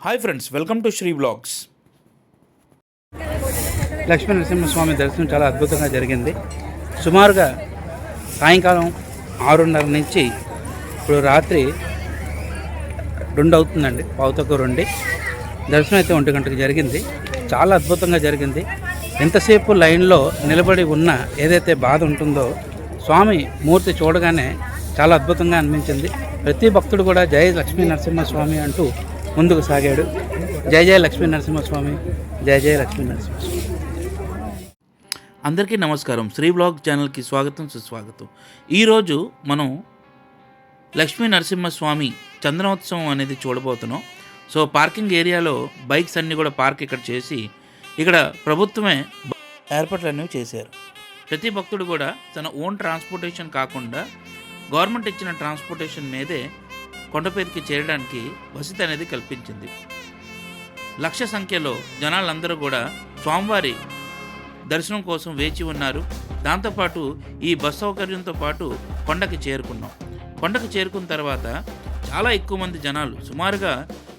Hi friends, welcome to Sri vlogs. Lakshmi Narasimhaswamy దర్శనం చాలా అద్భుతంగా జరిగింది. సుమారుగా సాయంకాలం 6:30 నుంచి ఇప్పుడు రాత్రి 2 అవుతుందండి, పావుతక్కువ 2. దర్శనం అయితే 1 గంటకు జరిగింది. చాలా అద్భుతంగా జరిగింది. ఎంతసేపు లైన్లో నిలబడి ఉన్న ఏదైతే బాధ ఉంటుందో స్వామి మూర్తి చూడగానే చాలా అద్భుతంగా అనిపించింది. ప్రతి భక్తుడు కూడా జై లక్ష్మీ నరసింహస్వామి అంటూ ముందుకు సాగాడు. జై జై లక్ష్మీ నరసింహస్వామి, జై జై లక్ష్మీ నరసింహస్వామి. అందరికీ నమస్కారం. శ్రీ వ్లాగ్ ఛానల్కి స్వాగతం, సుస్వాగతం. ఈరోజు మనం లక్ష్మీ నరసింహస్వామి చందనోత్సవం అనేది చూడబోతున్నాం. సో పార్కింగ్ ఏరియాలో బైక్స్ అన్నీ కూడా పార్క్ ఇక్కడ చేసి ఇక్కడ ప్రభుత్వమే ఏర్పాట్లు అనేవి చేశారు. ప్రతి భక్తుడు కూడా తన ఓన్ ట్రాన్స్పోర్టేషన్ కాకుండా గవర్నమెంట్ ఇచ్చిన ట్రాన్స్పోర్టేషన్ మీదే కొండపేరుకి చేరడానికి వసతి అనేది కల్పించింది. లక్ష సంఖ్యలో జనాలందరూ కూడా స్వామివారి దర్శనం కోసం వేచి ఉన్నారు. దాంతోపాటు ఈ బస్ సౌకర్యంతో పాటు కొండకి చేరుకున్నాం. కొండకు చేరుకున్న తర్వాత చాలా ఎక్కువ మంది జనాలు, సుమారుగా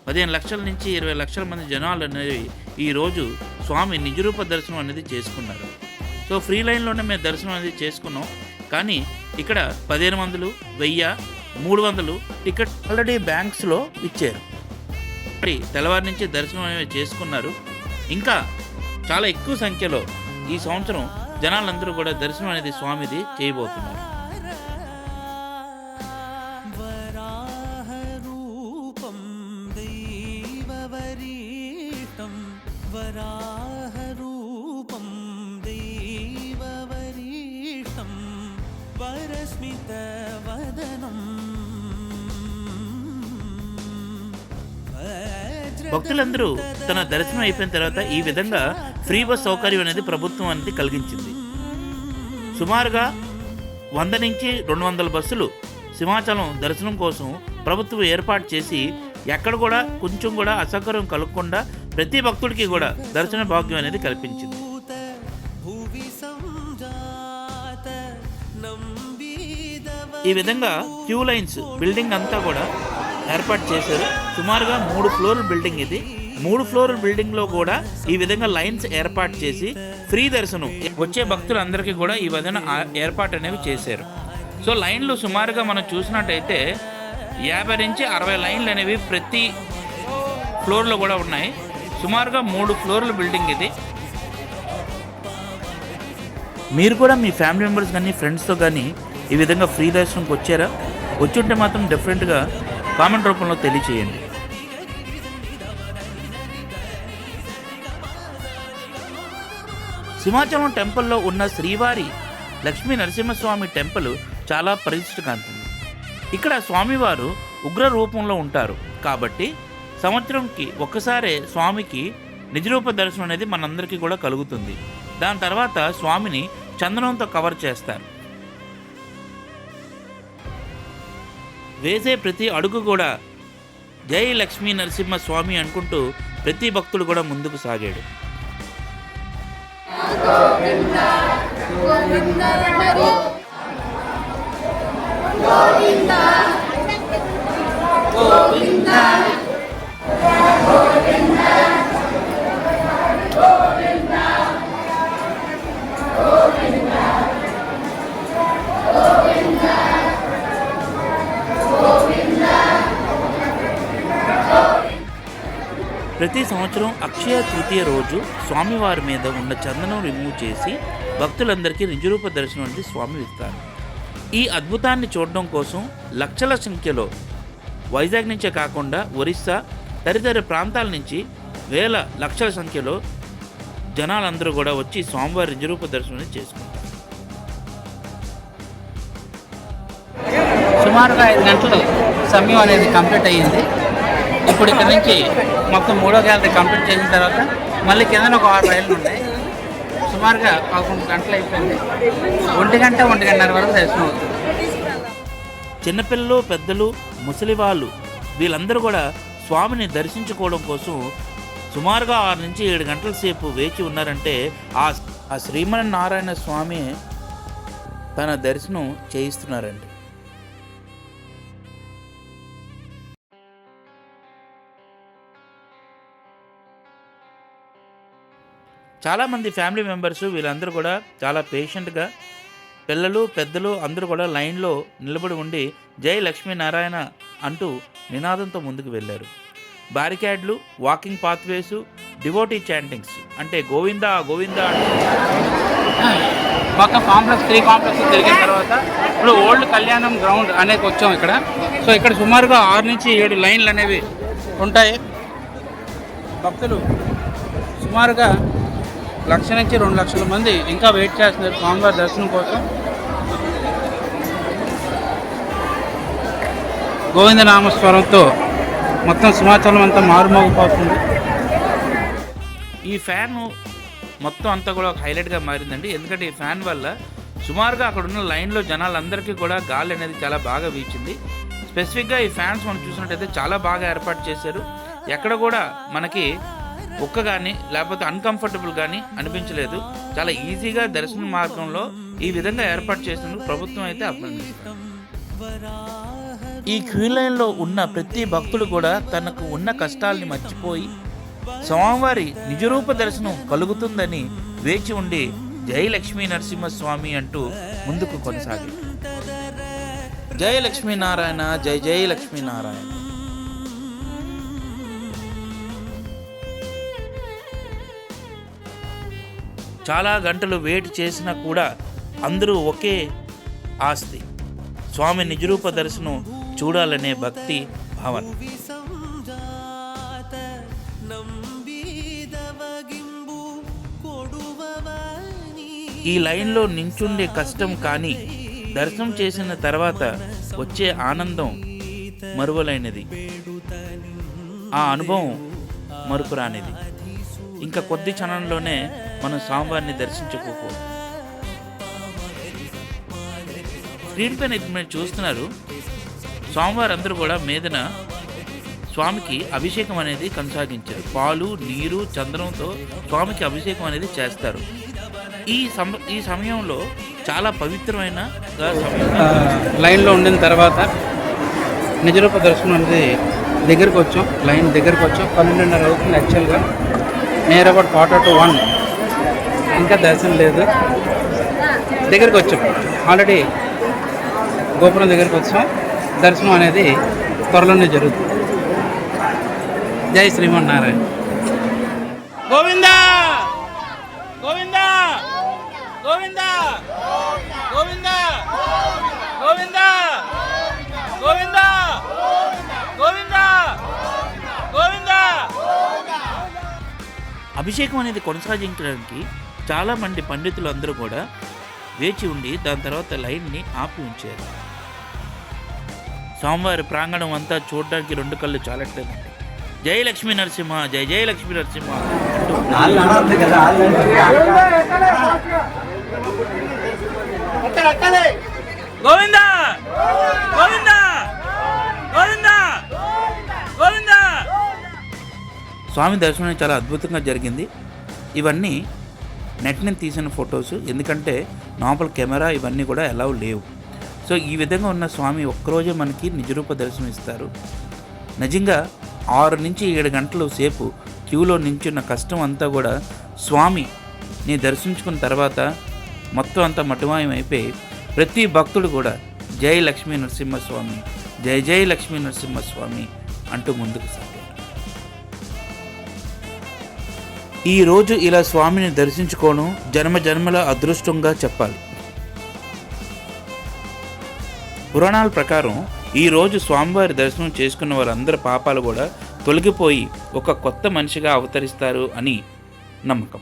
15 లక్షల నుంచి 20 లక్షల మంది జనాలు అనేవి ఈరోజు స్వామి నిజరూప దర్శనం అనేది చేసుకున్నారు. సో ఫ్రీ లైన్లోనే మేము దర్శనం అనేది చేసుకున్నాం. కానీ ఇక్కడ 1500, 1000, 300 టికెట్ ఆల్రెడీ బ్యాంక్స్లో ఇచ్చారు. మరి తెల్లవారి నుంచి దర్శనం అనేవి చేసుకున్నారు. ఇంకా చాలా ఎక్కువ సంఖ్యలో ఈ సంవత్సరం జనాలందరూ కూడా దర్శనం అనేది స్వామిది చేయబోతున్నారు. భక్తులందరూ తన దర్శనం అయిపోయిన తర్వాత ఈ విధంగా ఫ్రీ బస్ సౌకర్యం అనేది ప్రభుత్వం అనేది కలిగించింది. సుమారుగా 100 నుంచి 200 బస్సులు సింహాచలం దర్శనం కోసం ప్రభుత్వం ఏర్పాటు చేసి ఎక్కడ కూడా కొంచెం కూడా అసౌకర్యం కలగకుండా ప్రతి భక్తుడికి కూడా దర్శన భాగ్యం అనేది కల్పించింది. ఈ విధంగా క్యూ లైన్స్ బిల్డింగ్ అంతా కూడా ఏర్పాటు చేశారు. సుమారుగా 3 ఫ్లోర్ల బిల్డింగ్ ఇది. 3 ఫ్లోర్ల బిల్డింగ్లో కూడా ఈ విధంగా లైన్స్ ఏర్పాటు చేసి ఫ్రీ దర్శనం వచ్చే భక్తులందరికీ కూడా ఈ విధంగా ఏర్పాటు అనేవి చేశారు. సో లైన్లు సుమారుగా మనం చూసినట్టయితే 50 నుంచి 60 లైన్లు అనేవి ప్రతి ఫ్లోర్లో కూడా ఉన్నాయి. సుమారుగా 3 ఫ్లోర్ల బిల్డింగ్ ఇది. మీరు కూడా మీ ఫ్యామిలీ మెంబర్స్ కానీ ఫ్రెండ్స్తో కానీ ఈ విధంగా ఫ్రీ దర్శనంకి వచ్చారా? వచ్చుంటే మాత్రం డెఫినెట్గా కామెంట్ రూపంలో తెలియచేయండి. సింహాచలం టెంపుల్లో ఉన్న శ్రీవారి లక్ష్మీ నరసింహస్వామి టెంపుల్ చాలా ప్రతిష్ఠితకాంతింది. ఇక్కడ స్వామివారు ఉగ్ర రూపంలో ఉంటారు కాబట్టి సంవత్సరంకి ఒక్కసారే స్వామికి నిజరూప దర్శనం అనేది మనందరికీ కూడా కలుగుతుంది. దాని తర్వాత స్వామిని చందనంతో కవర్ చేస్తారు. వేసే ప్రతి అడుగు కూడా జై లక్ష్మీ నరసింహ స్వామి అనుకుంటూ ప్రతి భక్తుడు కూడా ముందుకు సాగాడు. ప్రతి సంవత్సరం అక్షయ తృతీయ రోజు స్వామివారి మీద ఉన్న చందనం రిమూవ్ చేసి భక్తులందరికీ నిజరూప దర్శనం అనేది స్వామి ఇస్తారు. ఈ అద్భుతాన్ని చూడడం కోసం లక్షల సంఖ్యలో వైజాగ్ నుంచే కాకుండా ఒరిస్సా తదితర ప్రాంతాల నుంచి వేల లక్షల సంఖ్యలో జనాలందరూ కూడా వచ్చి స్వామివారి నిజరూప దర్శనం చేసుకుంటారు. సుమారుగా 5 గంటలు సమయం అనేది కంప్లీట్ అయ్యింది. ఇప్పుడు ఇక్కడ నుంచి మొత్తం 3వ గ్యాలరీ కంప్లీట్ చేసిన తర్వాత మళ్ళీ కింద ఒక 6 రైళ్ళు ఉన్నాయి. సుమారుగా 11 గంటలు అయిపోయింది. 1 గంట 1:30 వరకు దర్శనం అవుతుంది. చిన్నపిల్లలు, పెద్దలు, ముసలి వాళ్ళు వీళ్ళందరూ కూడా స్వామిని దర్శించుకోవడం కోసం సుమారుగా 6 నుంచి 7 గంటల సేపు వేచి ఉన్నారంటే ఆ శ్రీమన్నారాయణ స్వామి తన దర్శనం చేయిస్తున్నారండి. చాలామంది ఫ్యామిలీ మెంబర్స్ వీళ్ళందరూ కూడా చాలా పేషెంట్గా, పిల్లలు పెద్దలు అందరూ కూడా లైన్లో నిలబడి ఉండి జై లక్ష్మీనారాయణ అంటూ నినాదంతో ముందుకు వెళ్ళారు. బారికేడ్లు, వాకింగ్ పాత్వేసు, డివోటీ చాంటింగ్స్ అంటే గోవిందా గోవిందా పక్క కాంప్లెక్స్ 3 కాంప్లెక్స్ తిరిగిన తర్వాత ఇప్పుడు ఓల్డ్ కళ్యాణం గ్రౌండ్ అనేది వచ్చాం ఇక్కడ. సో ఇక్కడ సుమారుగా 6 నుంచి 7 లైన్లు అనేవి ఉంటాయి. భక్తులు సుమారుగా 1,00,000 నుంచి 2,00,000 మంది ఇంకా వెయిట్ చేస్తున్నారు స్వామివారి దర్శనం కోసం. గోవిందనామస్వరంతో మొత్తం సింహాచలం అంతా మారుమోగిపోతుంది. ఈ ఫ్యాన్ మొత్తం అంతా కూడా ఒక హైలైట్గా మారిందండి. ఎందుకంటే ఈ ఫ్యాన్ వల్ల సుమారుగా అక్కడ ఉన్న లైన్లో జనాలందరికీ కూడా గాలి అనేది చాలా బాగా వీచింది. స్పెసిఫిక్గా ఈ ఫ్యాన్స్ మనం చూసినట్టయితే చాలా బాగా ఏర్పాటు చేశారు. ఎక్కడ కూడా మనకి ఒక్క కానీ లేకపోతే అన్కంఫర్టబుల్ కానీ అనిపించలేదు. చాలా ఈజీగా దర్శన మార్గంలో ఈ విధంగా ఏర్పాటు చేసినందుకు ప్రభుత్వం అయితే అభినందిస్తాం. ఈ క్యూ లైన్లో ఉన్న ప్రతి భక్తుడు కూడా తనకు ఉన్న కష్టాల్ని మర్చిపోయి స్వామివారి నిజరూప దర్శనం కలుగుతుందని వేచి ఉండి జై లక్ష్మీ నరసింహస్వామి అంటూ ముందుకు కొనసాగారు. జై లక్ష్మీనారాయణ, జై జై లక్ష్మీనారాయణ. చాలా గంటలు వెయిట్ చేసినా కూడా అందరూ ఒకే ఆస్తి, స్వామి నిజరూప దర్శనం చూడాలనే భక్తి భావన. ఈ లైన్లో నించుండే కష్టం కానీ దర్శనం చేసిన తర్వాత వచ్చే ఆనందం మరువలైనది. ఆ అనుభవం మరుపురానిది. ఇంకా కొద్ది క్షణంలోనే మనం స్వామివారిని దర్శించుకోకూడదు. స్క్రీన్ పైన మీరు చూస్తున్నారు, స్వామివారు అందరూ కూడా మీదన స్వామికి అభిషేకం అనేది కొనసాగించారు. పాలు, నీరు, చందనంతో స్వామికి అభిషేకం అనేది చేస్తారు. ఈ సమయంలో చాలా పవిత్రమైన లైన్లో ఉండిన తర్వాత నిజరూప దర్శనం అనేది దగ్గరికి వచ్చాం. లైన్ దగ్గరికి వచ్చాం. 12:30 అవుతుంది యాక్చువల్గా. నియర్ అబౌట్ 1:45 ఇంకా దర్శనం లేదు. దగ్గరికి వచ్చాం. ఆల్రెడీ గోపురం దగ్గరికి వచ్చాం. దర్శనం అనేది త్వరలోనే జరుగుతుంది. జై శ్రీమన్నారాయణ. గోవిందా గోవిందా గోవిందా గోవిందా గోవిందా గోవిందా గోవిందా గోవిందా. అభిషేకం అనేది కొనసాగించడానికి చాలామంది పండితులు అందరూ కూడా వేచి ఉండి దాని తర్వాత లైన్ని ఆపి ఉంచారు. స్వామివారి ప్రాంగణం అంతా చూడడానికి 2 కళ్ళు చాలట్లేదండి. జై లక్ష్మీ నరసింహ, జై జై లక్ష్మీ నరసింహ గోవిందా గోవిందా గోవిందా గోవిందా. స్వామి దర్శనం చాలా అద్భుతంగా జరిగింది. ఇవన్నీ నెట్ నుంచి తీసిన ఫొటోస్, ఎందుకంటే లోపల కెమెరా ఇవన్నీ కూడా అలౌ లేవు. సో ఈ విధంగా ఉన్న స్వామి ఒక్కరోజే మనకి నిజరూప దర్శనం ఇస్తారు. నిజంగా 6 నుంచి 7 గంటల సేపు క్యూలో నించున్న కష్టం అంతా కూడా స్వామిని దర్శించుకున్న తర్వాత మొత్తం అంతా మటుమాయం అయిపోయి ప్రతి భక్తుడు కూడా జై లక్ష్మీ నరసింహస్వామి, జై జై లక్ష్మీ నరసింహస్వామి అంటూ ముందుకు సాగారు. ఈరోజు ఇలా స్వామిని దర్శించుకోవడం జన్మ జన్మల అదృష్టంగా చెప్పాలి. పురాణాల ప్రకారం ఈరోజు స్వామివారి దర్శనం చేసుకున్న వారందరి పాపాలు కూడా తొలగిపోయి ఒక కొత్త మనిషిగా అవతరిస్తారు అని నమ్మకం.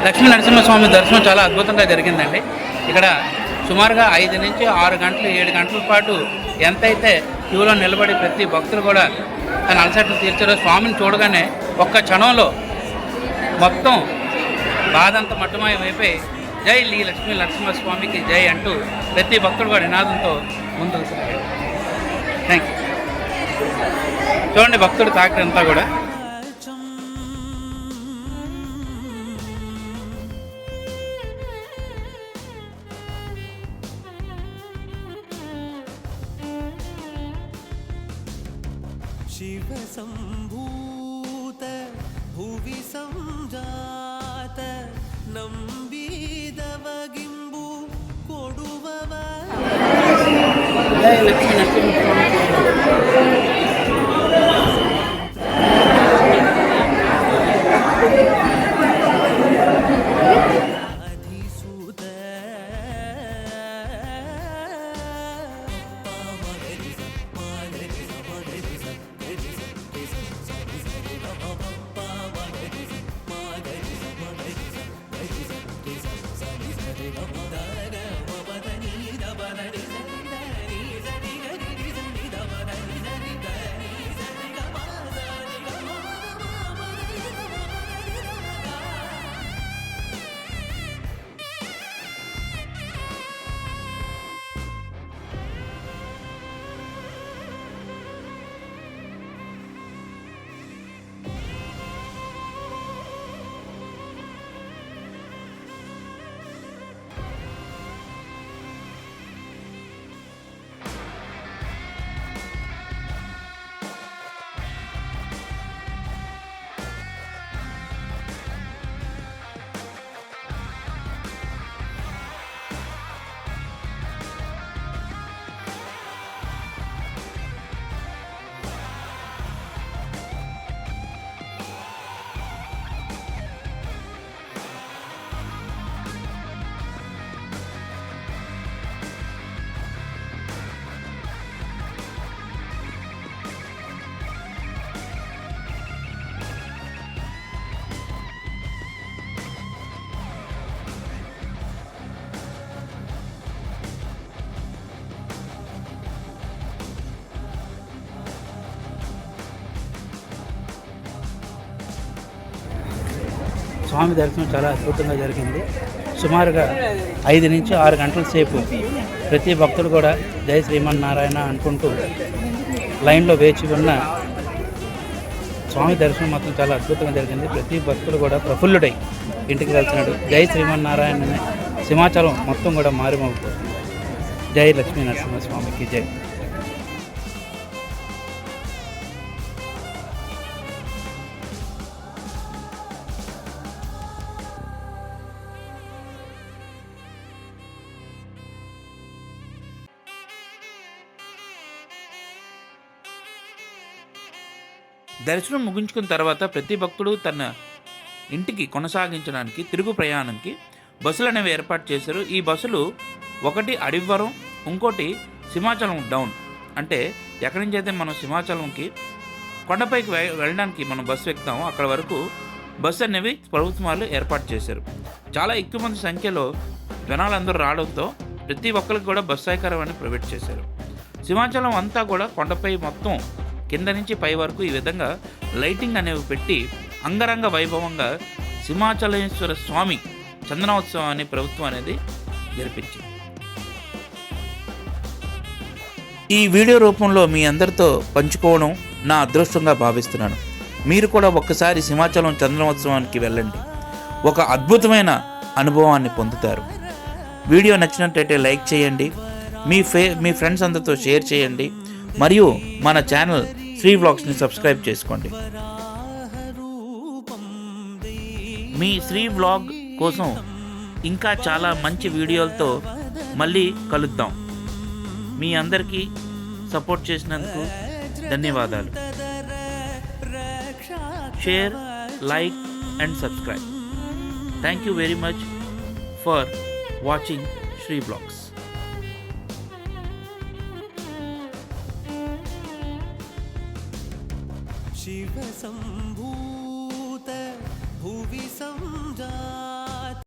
లక్ష్మీ నరసింహస్వామి దర్శనం చాలా అద్భుతంగా జరిగిందండి. ఇక్కడ సుమారుగా 5 నుంచి 6 గంటలు 7 గంటల పాటు ఎంతైతే క్యూలో నిలబడి ప్రతి భక్తులు కూడా తన అలసటను తీర్చారో, స్వామిని చూడగానే ఒక్క క్షణంలో మొత్తం బాధంతా మట్టుమాయం అయిపోయి జై శ్రీ లక్ష్మీ నరసింహస్వామికి జై అంటూ ప్రతి భక్తుడు కూడా నినాదంతో ముందుకు సాగాడు. Thank you. చూడండి భక్తుడు తాకిడి అంతా కూడా. शिव संभूत भुवि संजात नंबीदवगिंबु कोडुवव స్వామి దర్శనం చాలా అద్భుతంగా జరిగింది. సుమారుగా 5 నుంచి 6 గంటల సేపు ప్రతి భక్తులు కూడా జై శ్రీమన్నారాయణ అనుకుంటూ లైన్లో వేచి ఉన్న స్వామి దర్శనం మాత్రం చాలా అద్భుతంగా జరిగింది. ప్రతి భక్తులు కూడా ప్రఫుల్లుడై ఇంటికి వెళ్తున్నాడు. జై శ్రీమన్నారాయణ అనే సింహాచలం మొత్తం కూడా మారుమోగిపోతుంది. జై లక్ష్మీ నరసింహస్వామికి జై. దర్శనం ముగించుకున్న తర్వాత ప్రతి భక్తుడు తన ఇంటికి కొనసాగించడానికి తిరుగు ప్రయాణంకి బస్సులు అనేవి ఏర్పాటు చేశారు. ఈ బస్సులు ఒకటి అడివ్వరం, ఇంకోటి సింహాచలం డౌన్. అంటే ఎక్కడి నుంచి అయితే మనం సింహాచలంకి కొండపైకి వెళ్ళడానికి మనం బస్సు ఎక్కుతామో అక్కడ వరకు బస్సు అనేవి ప్రభుత్వం వాళ్ళు ఏర్పాటు చేశారు. చాలా ఎక్కువ మంది సంఖ్యలో జనాలందరూ రావడంతో ప్రతి ఒక్కరికి కూడా బస్సు సౌకర్యం అని ప్రొవైడ్ చేశారు. సింహాచలం అంతా కూడా కొండపై మొత్తం కింద నుంచి పై వరకు ఈ విధంగా లైటింగ్ అనేవి పెట్టి అంగరంగ వైభవంగా సింహాచలేశ్వర స్వామి చందనోత్సవం అనే ప్రభుత్వం అనేది జరిపించింది. ఈ వీడియో రూపంలో మీ అందరితో పంచుకోవడం నా అదృష్టంగా భావిస్తున్నాను. మీరు కూడా ఒక్కసారి సింహాచలం చందనోత్సవానికి వెళ్ళండి, ఒక అద్భుతమైన అనుభవాన్ని పొందుతారు. వీడియో నచ్చినట్లయితే లైక్ చేయండి, మీ ఫ్రెండ్స్ అందరితో షేర్ చేయండి, మరియు మన ఛానల్ శ్రీ వ్లాగ్స్ని సబ్స్క్రైబ్ చేసుకోండి. మీ శ్రీ వ్లాగ్ కోసం ఇంకా చాలా మంచి వీడియోలతో మళ్ళీ కలుద్దాం. మీ అందరికీ సపోర్ట్ చేసినందుకు ధన్యవాదాలు. Share, like and subscribe. Thank you very much for watching Sri vlogs. शिवसम्भूत भुवि सञ्जात